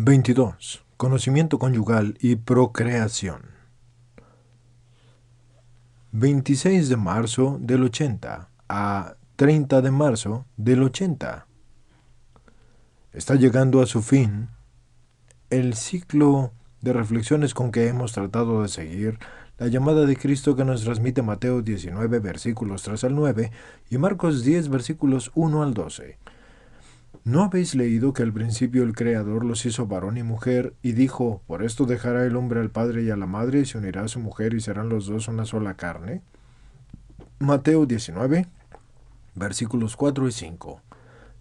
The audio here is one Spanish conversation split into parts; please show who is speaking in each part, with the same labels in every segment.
Speaker 1: 22. Conocimiento conyugal y procreación. 26 de marzo del 80 a 30 de marzo del 80. Está llegando a su fin el ciclo de reflexiones con que hemos tratado de seguir la llamada de Cristo que nos transmite Mateo 19, versículos 3 al 9 y Marcos 10, versículos 1 al 12. ¿No habéis leído que al principio el Creador los hizo varón y mujer, y dijo, por esto dejará el hombre al padre y a la madre, y se unirá a su mujer, y serán los dos una sola carne? Mateo 19, versículos 4 y 5.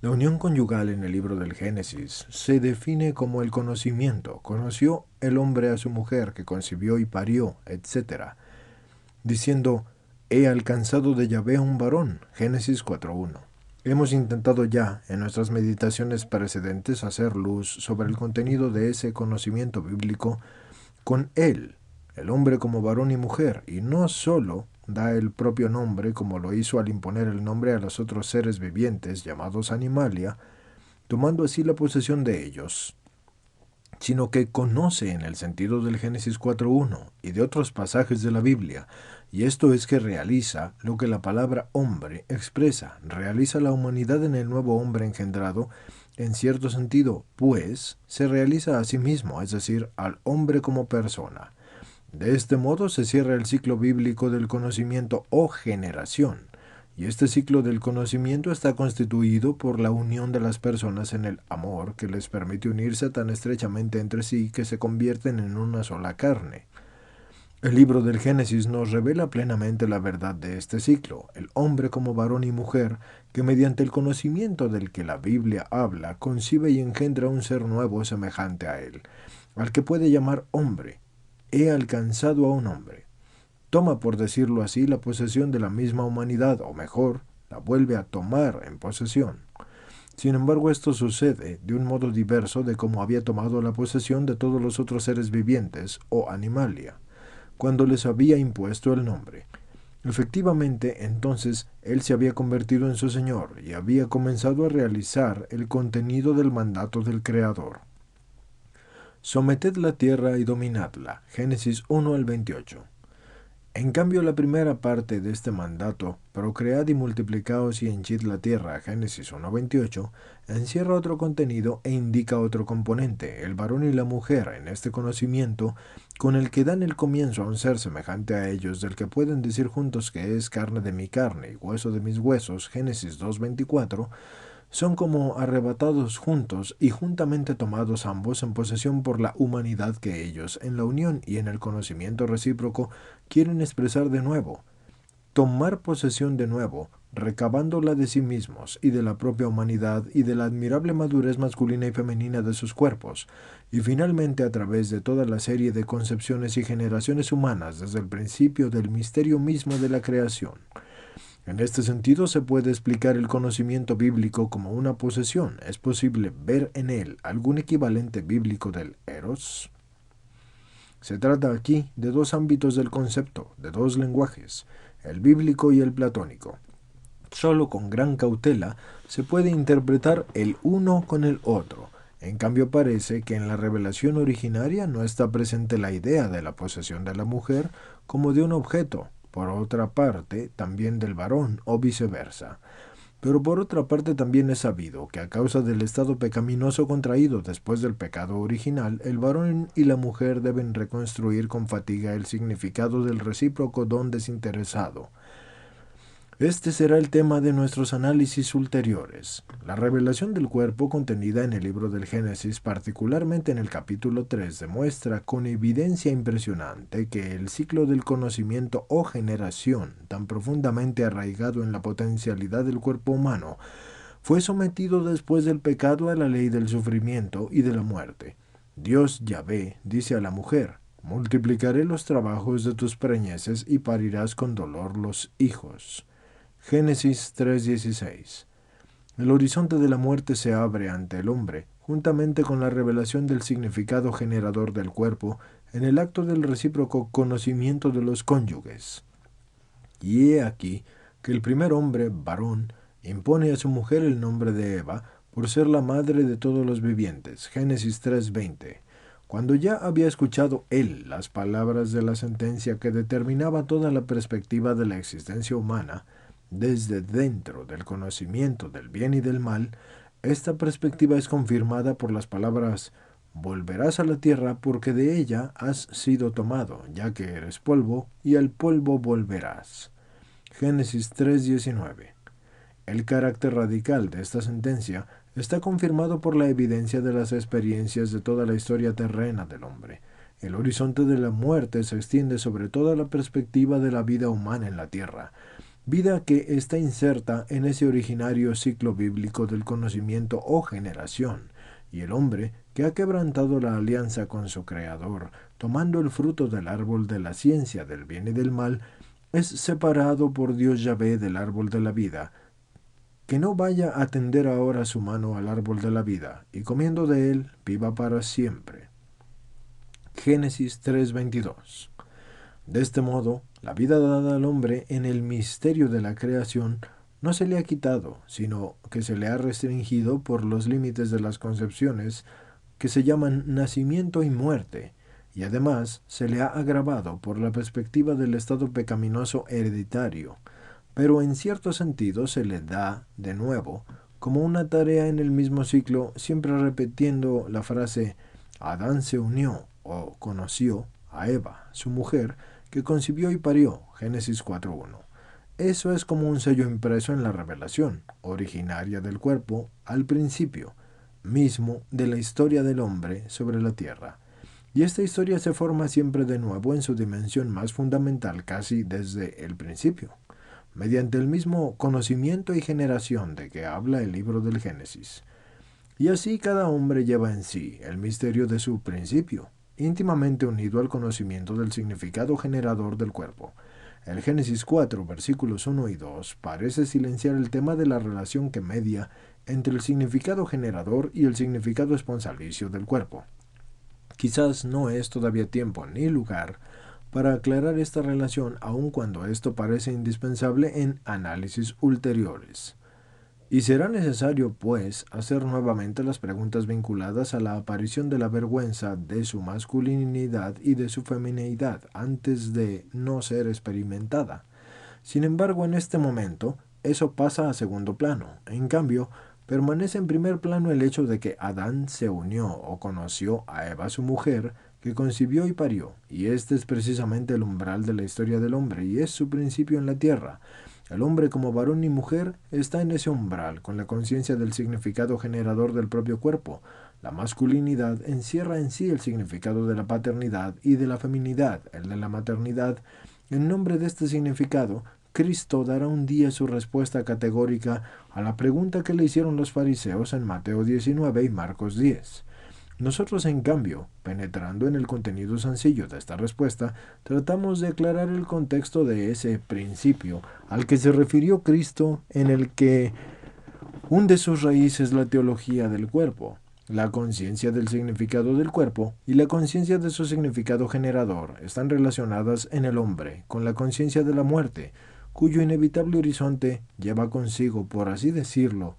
Speaker 1: La unión conyugal en el libro del Génesis se define como el conocimiento. Conoció el hombre a su mujer, que concibió y parió, etc., diciendo, he alcanzado de Yahvé un varón. Génesis 4:1. Hemos intentado ya, en nuestras meditaciones precedentes, hacer luz sobre el contenido de ese conocimiento bíblico con él, el hombre como varón y mujer, y no sólo da el propio nombre como lo hizo al imponer el nombre a los otros seres vivientes llamados animalia, tomando así la posesión de ellos, sino que conoce en el sentido del Génesis 4:1 y de otros pasajes de la Biblia, y esto es que realiza lo que la palabra hombre expresa, realiza la humanidad en el nuevo hombre engendrado, en cierto sentido, pues se realiza a sí mismo, es decir, al hombre como persona. De este modo se cierra el ciclo bíblico del conocimiento o generación, y este ciclo del conocimiento está constituido por la unión de las personas en el amor que les permite unirse tan estrechamente entre sí que se convierten en una sola carne. El libro del Génesis nos revela plenamente la verdad de este ciclo, el hombre como varón y mujer, que mediante el conocimiento del que la Biblia habla, concibe y engendra un ser nuevo semejante a él, al que puede llamar hombre. He alcanzado a un hombre. Toma, por decirlo así, la posesión de la misma humanidad, o mejor, la vuelve a tomar en posesión. Sin embargo, esto sucede de un modo diverso de como había tomado la posesión de todos los otros seres vivientes, o animalia, cuando les había impuesto el nombre. Efectivamente, entonces, él se había convertido en su Señor y había comenzado a realizar el contenido del mandato del Creador. Someted la tierra y dominadla. Génesis 1 al 28. En cambio, la primera parte de este mandato, procread y multiplicaos y henchid la tierra, Génesis 1:28, encierra otro contenido e indica otro componente, el varón y la mujer, en este conocimiento, con el que dan el comienzo a un ser semejante a ellos, del que pueden decir juntos que es carne de mi carne y hueso de mis huesos, Génesis 2:24, son como arrebatados juntos y juntamente tomados ambos en posesión por la humanidad que ellos, en la unión y en el conocimiento recíproco, quieren expresar de nuevo. Tomar posesión de nuevo, recabándola de sí mismos y de la propia humanidad y de la admirable madurez masculina y femenina de sus cuerpos, y finalmente a través de toda la serie de concepciones y generaciones humanas desde el principio del misterio mismo de la creación. En este sentido se puede explicar el conocimiento bíblico como una posesión. ¿Es posible ver en él algún equivalente bíblico del eros? Se trata aquí de dos ámbitos del concepto, de dos lenguajes, el bíblico y el platónico. Solo con gran cautela se puede interpretar el uno con el otro. En cambio parece que en la revelación originaria no está presente la idea de la posesión de la mujer como de un objeto, por otra parte también del varón o viceversa. Pero por otra parte también es sabido que a causa del estado pecaminoso contraído después del pecado original, el varón y la mujer deben reconstruir con fatiga el significado del recíproco don desinteresado. Este será el tema de nuestros análisis ulteriores. La revelación del cuerpo contenida en el libro del Génesis, particularmente en el capítulo 3, demuestra con evidencia impresionante que el ciclo del conocimiento o generación, tan profundamente arraigado en la potencialidad del cuerpo humano, fue sometido después del pecado a la ley del sufrimiento y de la muerte. Dios Yahvé dice a la mujer, multiplicaré los trabajos de tus preñeces y parirás con dolor los hijos. Génesis 3:16. El horizonte de la muerte se abre ante el hombre, juntamente con la revelación del significado generador del cuerpo, en el acto del recíproco conocimiento de los cónyuges. Y he aquí que el primer hombre, varón, impone a su mujer el nombre de Eva, por ser la madre de todos los vivientes. Génesis 3:20. Cuando ya había escuchado él las palabras de la sentencia que determinaba toda la perspectiva de la existencia humana, desde dentro del conocimiento del bien y del mal, esta perspectiva es confirmada por las palabras: volverás a la tierra porque de ella has sido tomado, ya que eres polvo, y al polvo volverás. Génesis 3:19. El carácter radical de esta sentencia está confirmado por la evidencia de las experiencias de toda la historia terrena del hombre. El horizonte de la muerte se extiende sobre toda la perspectiva de la vida humana en la tierra, vida que está inserta en ese originario ciclo bíblico del conocimiento o generación, y el hombre que ha quebrantado la alianza con su Creador, tomando el fruto del árbol de la ciencia del bien y del mal, es separado por Dios Yahvé del árbol de la vida. Que no vaya a tender ahora su mano al árbol de la vida, y comiendo de él, viva para siempre. Génesis 3:22. De este modo, la vida dada al hombre en el misterio de la creación no se le ha quitado, sino que se le ha restringido por los límites de las concepciones que se llaman nacimiento y muerte, y además se le ha agravado por la perspectiva del estado pecaminoso hereditario, pero en cierto sentido se le da, de nuevo, como una tarea en el mismo ciclo, siempre repitiendo la frase: Adán se unió o conoció a Eva, su mujer, que concibió y parió. Génesis 4:1. Eso es como un sello impreso en la revelación, originaria del cuerpo, al principio mismo de la historia del hombre sobre la tierra. Y esta historia se forma siempre de nuevo en su dimensión más fundamental casi desde el principio, mediante el mismo conocimiento y generación de que habla el libro del Génesis. Y así cada hombre lleva en sí el misterio de su principio, íntimamente unido al conocimiento del significado generador del cuerpo. El Génesis 4, versículos 1 y 2 parece silenciar el tema de la relación que media entre el significado generador y el significado esponsalicio del cuerpo. Quizás no es todavía tiempo ni lugar para aclarar esta relación, aun cuando esto parece indispensable en análisis ulteriores. Y será necesario, pues, hacer nuevamente las preguntas vinculadas a la aparición de la vergüenza de su masculinidad y de su femineidad antes de no ser experimentada. Sin embargo, en este momento, eso pasa a segundo plano. En cambio, permanece en primer plano el hecho de que Adán se unió o conoció a Eva, su mujer, que concibió y parió, y este es precisamente el umbral de la historia del hombre, y es su principio en la tierra. El hombre como varón y mujer está en ese umbral, con la conciencia del significado generador del propio cuerpo. La masculinidad encierra en sí el significado de la paternidad y de la feminidad, el de la maternidad. En nombre de este significado, Cristo dará un día su respuesta categórica a la pregunta que le hicieron los fariseos en Mateo 19 y Marcos 10. Nosotros, en cambio, penetrando en el contenido sencillo de esta respuesta, tratamos de aclarar el contexto de ese principio al que se refirió Cristo, en el que hunde sus raíces la teología del cuerpo, la conciencia del significado del cuerpo y la conciencia de su significado generador están relacionadas en el hombre con la conciencia de la muerte, cuyo inevitable horizonte lleva consigo, por así decirlo,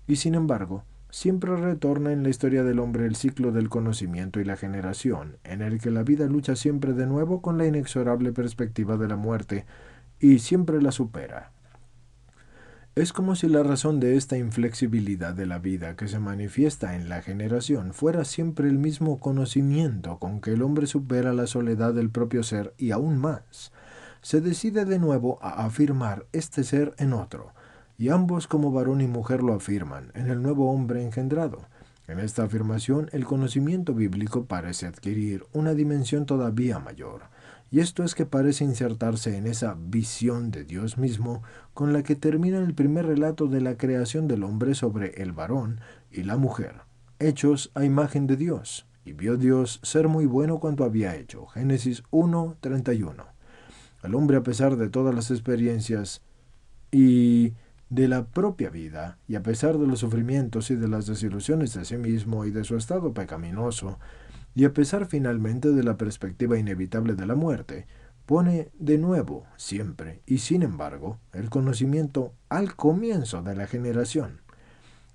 Speaker 1: y sin embargo, siempre retorna en la historia del hombre el ciclo del conocimiento y la generación, en el que la vida lucha siempre de nuevo con la inexorable perspectiva de la muerte y siempre la supera. Es como si la razón de esta inflexibilidad de la vida que se manifiesta en la generación fuera siempre el mismo conocimiento con que el hombre supera la soledad del propio ser y aún más. Se decide de nuevo a afirmar este ser en otro, y ambos como varón y mujer lo afirman en el nuevo hombre engendrado. En esta afirmación el conocimiento bíblico parece adquirir una dimensión todavía mayor, y esto es que parece insertarse en esa visión de Dios mismo con la que termina el primer relato de la creación del hombre sobre el varón y la mujer, hechos a imagen de Dios, y vio Dios ser muy bueno cuanto había hecho. Génesis 1:31. El hombre, a pesar de todas las experiencias y de la propia vida, y a pesar de los sufrimientos y de las desilusiones de sí mismo y de su estado pecaminoso, y a pesar finalmente de la perspectiva inevitable de la muerte, pone de nuevo, siempre, y sin embargo, el conocimiento al comienzo de la generación.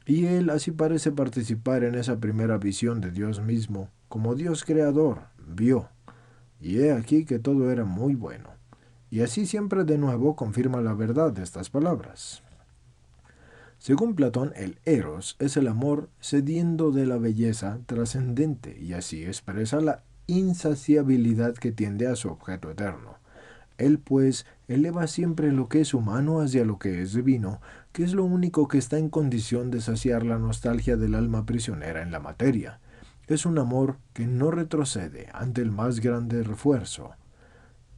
Speaker 1: Y él así parece participar en esa primera visión de Dios mismo, como Dios creador, vio. Y he aquí que todo era muy bueno. Y así siempre de nuevo confirma la verdad de estas palabras. Según Platón, el eros es el amor sediento de la belleza trascendente y así expresa la insaciabilidad que tiende a su objeto eterno. Él, pues, eleva siempre lo que es humano hacia lo que es divino, que es lo único que está en condición de saciar la nostalgia del alma prisionera en la materia. Es un amor que no retrocede ante el más grande refuerzo.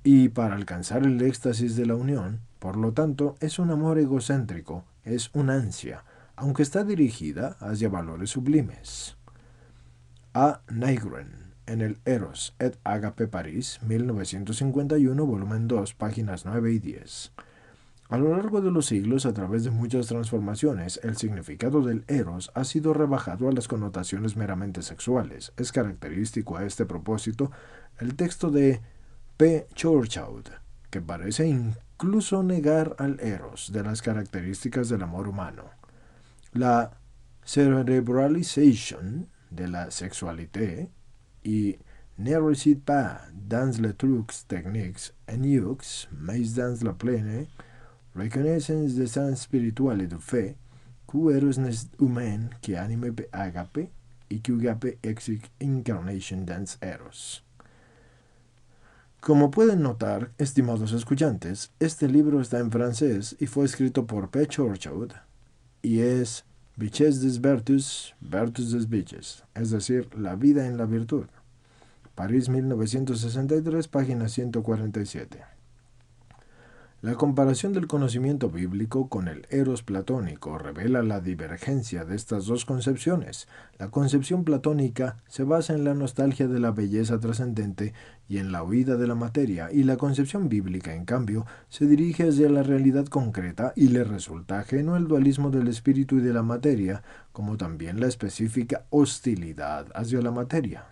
Speaker 1: Y para alcanzar el éxtasis de la unión, por lo tanto, es un amor egocéntrico, es una ansia, aunque está dirigida hacia valores sublimes. A. Nygren, en el Eros et Agape París, 1951, volumen 2, páginas 9 y 10. A lo largo de los siglos, a través de muchas transformaciones, el significado del eros ha sido rebajado a las connotaciones meramente sexuales. Es característico a este propósito el texto de P. Churchout, que parece incluso negar al eros de las características del amor humano. La cerebralisation de la sexualité y ne réussit pas dans les trucs techniques ennuis, mais dans la pleine reconnaissance de sens spiritual et de fait, que eros n'est humain que anime agape y que agape exic incarnation dans eros. Como pueden notar, estimados escuchantes, este libro está en francés y fue escrito por P. Churchout y es Vices des Vertus, Vertus des Vices, es decir, la vida en la virtud. París 1963, página 147. La comparación del conocimiento bíblico con el eros platónico revela la divergencia de estas dos concepciones. La concepción platónica se basa en la nostalgia de la belleza trascendente y en la huida de la materia, y la concepción bíblica, en cambio, se dirige hacia la realidad concreta y le resulta ajeno el dualismo del espíritu y de la materia, como también la específica hostilidad hacia la materia.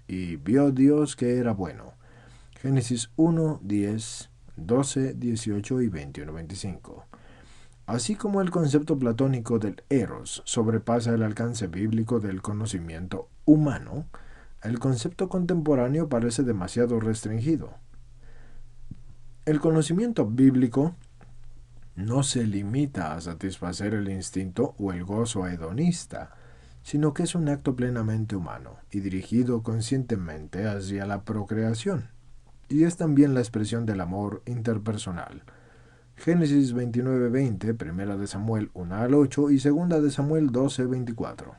Speaker 1: Y vio Dios que era bueno. Génesis 1, 10, 12, 18 y 21, 25. Así como el concepto platónico del eros sobrepasa el alcance bíblico del conocimiento humano, el concepto contemporáneo parece demasiado restringido. El conocimiento bíblico no se limita a satisfacer el instinto o el gozo hedonista, sino que es un acto plenamente humano y dirigido conscientemente hacia la procreación. Y es también la expresión del amor interpersonal. Génesis 29:20, 1 de Samuel 1 al 8 y 2 de Samuel 12:24.